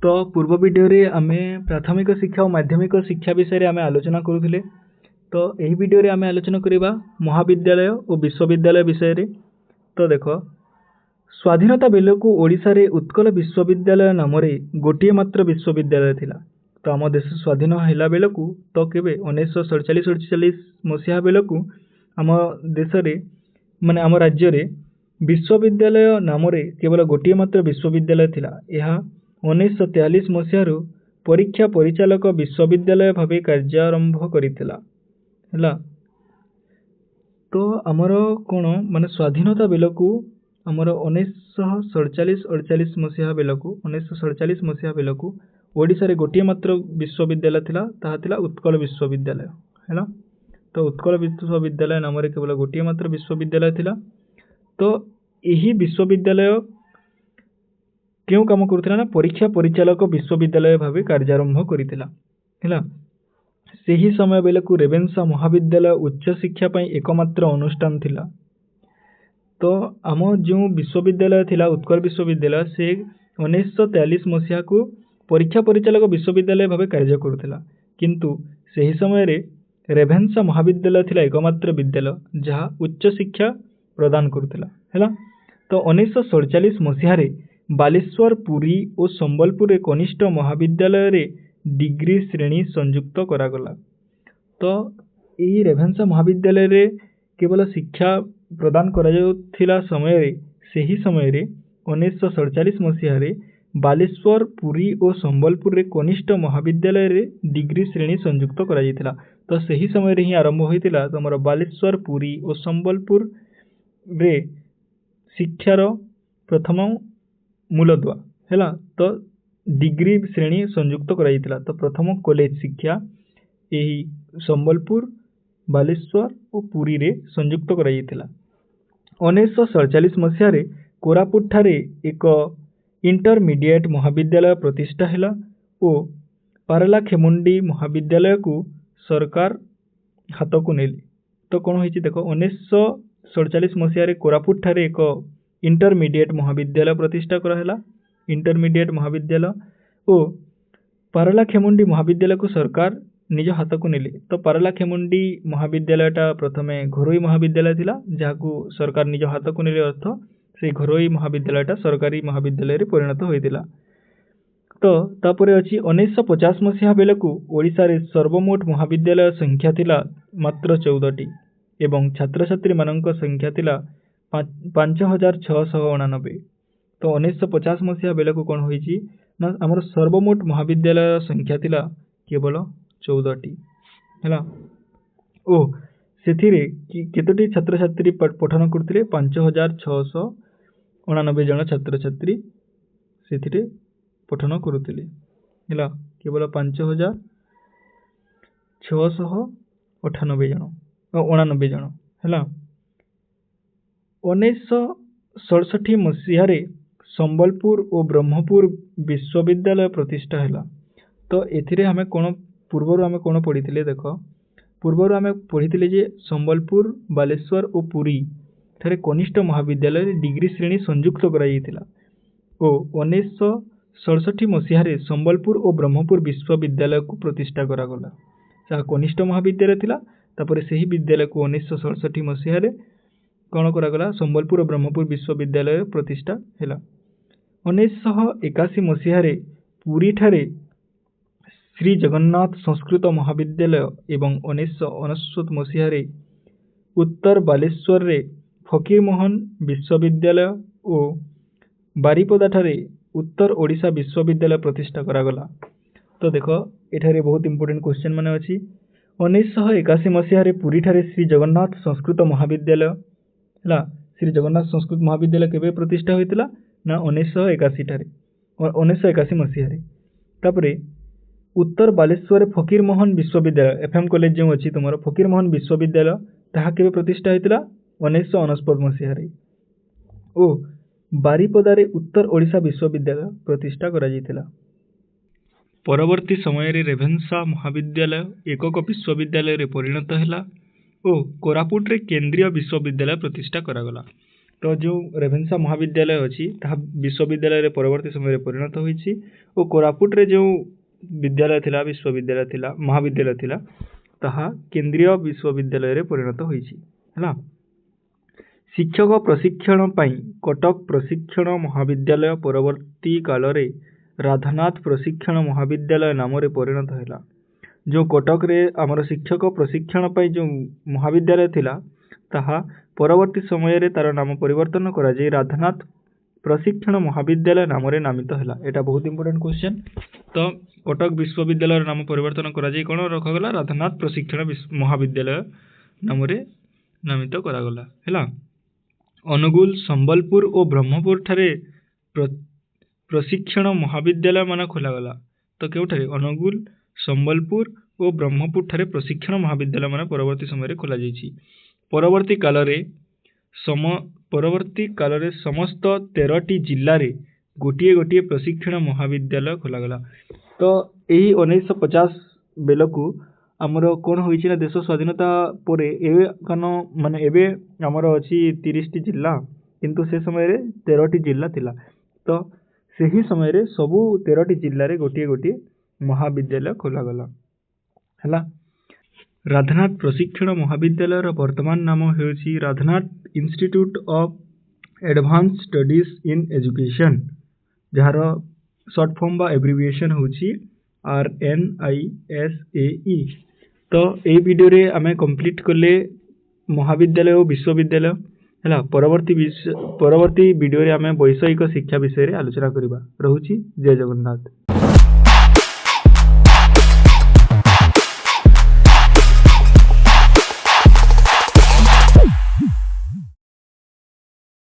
तो पूर्व वीडियो रे आमे प्राथमिक शिक्षा और माध्यमिक शिक्षा विषय रे आमे आलोचना करुथिले। तो यही वीडियो रे आमे आलोचना करिबा महाविद्यालय और विश्वविद्यालय विषय रे। तो देखो स्वाधीनता बेलकु ओडिशा रे उत्कल विश्वविद्यालय नाम रे गोटिए मात्र विश्वविद्यालय थिला। तो आम देश स्वाधीन हैला बेलकु तो केबे 1947-48 मसीहा बेलकु आम देश रे माने आम राज्य रे विश्वविद्यालय नाम रे केवल गोटिए मात्र विश्वविद्यालय थिला। यह 1943 मसीहारू परीक्षा परिचालक विश्वविद्यालय भावे कार्यारंभ करिथिला हैला। तो आमर कोण माने स्वाधीनता बेलकु आमर 1947-48 मसीहा बेलकु 1947 मसीहा बेलकु ओडिशा रे गोटिए मात्र विश्वविद्यालय थिला, ताहा थिला उत्कल विश्वविद्यालय हैला। तो उत्कल विश्वविद्यालय नाम रे केवल गोटिए मात्र विश्वविद्यालय थिला। तो यही विश्वविद्यालय क्यों काम करुथिला ना परीक्षा परिचालक विश्वविद्यालय भावे कार्यारंभ करिथिला हैला। सेही समय बेलकु रेवेन्सा महाविद्यालय उच्च शिक्षा पई एकमात्र अनुष्ठान थिला। तो आम जो विश्वविद्यालय थिला उत्कल विश्वविद्यालय से 1943 मसीहा को परीक्षा परिचालक विश्वविद्यालय भावे कार्य करुथिला, किंतु सेही समय रे रेवेन्सा महाविद्यालय थिला एकमात्र विद्यालय जहाँ उच्च शिक्षा प्रदान करुथिला हैला। तो 1947 मसीहा रे बालेश्वर, पुरी और संबलपुर रे कनिष्ठ महाविद्यालय रे डिग्री श्रेणी संयुक्त करागला। तो यही रेवेन्सा महाविद्यालय रे केवल शिक्षा प्रदान करा जाउथिला समय रे सेही समय रे 1947 मसीहा रे बालेश्वर, पुरी और संबलपुर रे कनिष्ठ महाविद्यालय रे डिग्री श्रेणी संयुक्त करा जायतिला। तो सेही समय रे ही आरंभ होइतिला तमर बालेश्वर, पुरी और संबलपुर रे शिक्षार प्रथम मूलदुआ हैला। तो डिग्री श्रेणी संयुक्त करा जायतिला। तो प्रथम कॉलेज शिक्षा यही संबलपुर, बालेश्वर और पुरी रे संयुक्त करा जायतिला। 1947 मसीहा रे कोरापुट ठारे एक इंटरमीडिएट महाविद्यालय प्रतिष्ठा हैला और पारलाखेमुंडी महाविद्यालय को सरकार हाथ को नेले। तो कौन होइछि देखो 1947 मसीहा रे कोरापुट ठारे एक इंटरमीडिएट महाविद्यालय प्रतिष्ठा करा हैला। इंटरमीडिएट महाविद्यालय और पारलाखेमुंडी महाविद्यालय को सरकार निज हाथ को नेले। तो पारलाखेमुंडी महाविद्यालयटा प्रथमे घरोई महाविद्यालय थिला जाहाकू सरकार निज हाथ को नेले, अर्थ से घरोई महाविद्यालयटा सरकारी महाविद्यालय रे परिणत होइतिला। तो तापरे अछि 1950 मसीहा बेलकु ओडिशा रे सर्वमोट महाविद्यालय संख्या थिला मात्र 14टी एवं छात्र छात्री मानक संख्या थिला 5689। तो 1950 मसीहा बेलकु कोन होइछि ना हमर सर्वमोट महाविद्यालय संख्या थिला केवल 14टी हैला। ओ सेथिरे केतोटी छात्र छात्री पठन करथिले 5689 जन छात्र छात्री सेथिरे पठन करुथिले हैला। केवल 5698 जन 89 जन हैला। 1967 मसीहा रे संबलपुर और ब्रह्मपुर विश्वविद्यालय प्रतिष्ठा हैला। तो एथिरे हमें कोन पूर्वरु हमें कोन पढ़िथिले देखो पूर्वरु हमें पढ़िथिले जे संबलपुर, बालेश्वर और पुरी ठारे कनिष्ठ महाविद्यालय डिग्री श्रेणी संयुक्त करा जायतिला और 1967 मसीहा रे संबलपुर और ब्रह्मपुर विश्वविद्यालय को प्रतिष्ठा करा गला। जहाँ कनिष्ठ महाविद्यालय थिला तापरे सेही विद्यालय को 1967 मसीहा रे कोन करा गला संबलपुर और ब्रह्मपुर विश्वविद्यालय प्रतिष्ठा हैला। 1981 मसीहा रे पुरी ठारे श्री जगन्नाथ संस्कृत महाविद्यालय एवं 1999 मसीहा रे उत्तर बालेश्वर रे फकीरमोहन विश्वविद्यालय और बारिपदा ठारे उत्तर ओडिशा विश्वविद्यालय प्रतिष्ठा करा गला। तो देखो एठारे बहुत इंपोर्टेंट क्वेश्चन माने अछि। 1981 मसीहा रे पुरी ठारे श्री जगन्नाथ संस्कृत महाविद्यालय हैला। श्री जगन्नाथ संस्कृत महाविद्यालय केबे प्रतिष्ठा होइतिला ना 1981 ठारे 1981 मसीहा रे। तापरे उत्तर बालेश्वर फकीरमोहन विश्वविद्यालय एफएम कॉलेज जो अच्छी तुम फकीरमोहन विश्वविद्यालय ताहा केबे प्रतिष्ठा होइतिला 1969 मसीहा रे। ओ बारिपदा रे उत्तर ओडिशा विश्वविद्यालय प्रतिष्ठा करा जायतिला। परवर्ती समय रे रेवेन्सा महाविद्यालय एकक विश्वविद्यालय रे परिणत हैला और कोरापुट रे केंद्रीय विश्वविद्यालय प्रतिष्ठा करा गला। तो जो रेभेन्सा महाविद्यालय अच्छी विश्वविद्यालय परवर्ती समय परिणत होती और कोरापुट रे जो विद्यालय थिला विश्वविद्यालय थिला महाविद्यालय थिला ताहा केंद्रीय विश्वविद्यालय परिणत होती है। शिक्षक प्रशिक्षण पाई कटक प्रशिक्षण महाविद्यालय परवर्ती काल रे राधानाथ प्रशिक्षण महाविद्यालय नाम रे परिणत हैला। जो कटक रे आमर शिक्षक प्रशिक्षण पाई जो महाविद्यालय थिला ताहा परवर्ती समय रे तार नाम परिवर्तन करा जाय राधानाथ प्रशिक्षण महाविद्यालय नाम रे नामित हैला। एटा बहुत इंपोर्टेंट क्वेश्चन। तो कटक विश्वविद्यालय नाम परिवर्तन करा जाय कोन रखगला राधानाथ प्रशिक्षण महाविद्यालय नाम रे नामित करा गला हैला। अनुगुल संबलपुर और ब्रह्मपुर ठारे प्रशिक्षण महाविद्यालय मान खोला गला। तो केउठारे अनुगुल संबलपुर और ब्रह्मपुर ठारे प्रशिक्षण महाविद्यालय मान परवर्ती समय खोला जाइछि। परवर्ती काल रे समस्त 13टी जिल्ला रे गोटिए गोटिए प्रशिक्षण महाविद्यालय खोला गला। तो यही 1950 बेलकू आमर कौन होइछि ना देश स्वाधीनता परे एवे कन माने एवे आमर अछि 30टी जिल्ला किंतु से समय रे 13टी जिल्ला थिला। तो सही समय रे सबु 13टी जिल्ला रे गोटिए गोटिए महाविद्यालय खोला गला हैला। राधानाथ प्रशिक्षण महाविद्यालय वर्तमान नाम हेउछि Radhanath institute of advance studies in education जार शॉर्ट फॉर्म बा एब्रिविएशन होछि RNISAE। तो ये वीडियो रे आमे कंप्लीट करले महाविद्यालय और विश्वविद्यालय हैला। परवर्ती वीडियो रे आमे वैषयिक शिक्षा विषय रे आलोचना करिबा। रहुछि जय जगन्नाथ।